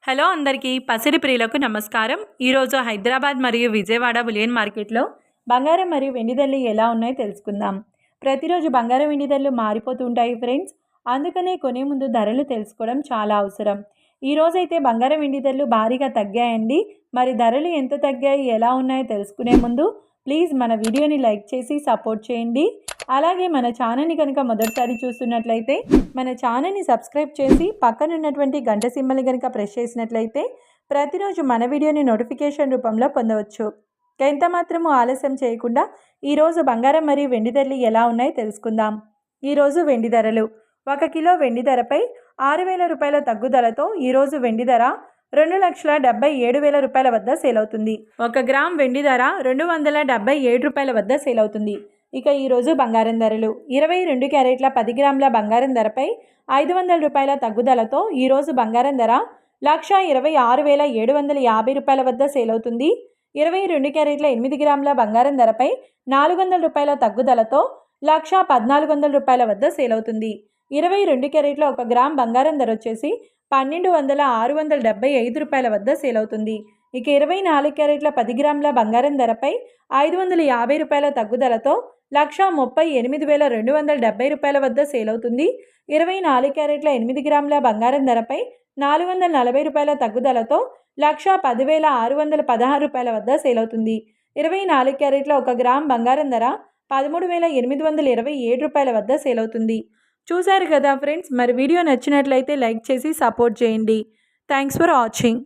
Hello అందరికీ పసిడి ప్రియులకు నమస్కారం. ఈరోజు హైదరాబాద్ మరియు విజయవాడ బులియన్ మార్కెట్లో బంగారం మరియు వెండి ధరలు ఎలా ఉన్నాయో తెలుసుకుందాం. ప్రతిరోజు బంగారం వెండి ధరలు మారిపోతూ ఉంటాయి ఫ్రెండ్స్. అందుకనే కొనే ముందు ధరలు తెలుసుకోవడం చాలా అవసరం. ఈరోజైతే బంగారం వెండి ధరలు భారీగా తగ్గాయండి. మరి ధరలు ఎంత తగ్గాయి, ఎలా ఉన్నాయో తెలుసుకునే ముందు ప్లీజ్ మన వీడియోని లైక్ చేసి సపోర్ట్ చేయండి. అలాగే మన ఛానల్ని కనుక మొదటిసారి చూస్తున్నట్లయితే మన ఛానల్ని సబ్స్క్రైబ్ చేసి పక్కన ఉన్నటువంటి గంట సింబల్ని కనుక ప్రెస్ చేసినట్లయితే ప్రతిరోజు మన వీడియోని నోటిఫికేషన్ రూపంలో పొందవచ్చు. ఎంత మాత్రము ఆలస్యం చేయకుండా ఈరోజు బంగారం మరియు వెండి ధరలు ఎలా ఉన్నాయో తెలుసుకుందాం. ఈరోజు వెండి ధరలు 1 కిలో వెండి ధరపై 6,000 రూపాయల తగ్గుదలతో ఈరోజు వెండి ధర 2,77,000 రూపాయల వద్ద సేల్ అవుతుంది. 1 గ్రామ్ వెండి ధర 277 రూపాయల వద్ద సేల్ అవుతుంది. ఇక ఈరోజు బంగారం ధరలు 22 క్యారెట్ల 10 గ్రాముల బంగారం ధరపై 500 రూపాయల తగ్గుదలతో ఈరోజు బంగారం ధర 1,26,750 రూపాయల వద్ద సేల్ అవుతుంది. 22 క్యారెట్ల 8 గ్రాముల బంగారం ధరపై 400 రూపాయల తగ్గుదలతో 1,14,00 రూపాయల వద్ద సేల్ అవుతుంది. 22 క్యారెట్ల 1 గ్రామ్ బంగారం ధర వచ్చేసి 12,675 రూపాయల వద్ద సేల్ అవుతుంది. ఇక 24 క్యారెట్ల 10 గ్రాముల బంగారం ధరపై 550 రూపాయల తగ్గుదలతో 1,38,270 రూపాయల వద్ద సేల్ అవుతుంది. 24 క్యారెట్ల 8 గ్రాముల బంగారం ధరపై 440 రూపాయల తగ్గుదలతో 1,10,616 రూపాయల వద్ద సేల్ అవుతుంది. 24 క్యారెట్ల 1 గ్రామ్ బంగారం ధర 13,827 రూపాయల వద్ద సేల్ అవుతుంది. చూశారు కదా ఫ్రెండ్స్, మరి వీడియో నచ్చినట్లయితే లైక్ చేసి సపోర్ట్ చేయండి. Thanks for watching.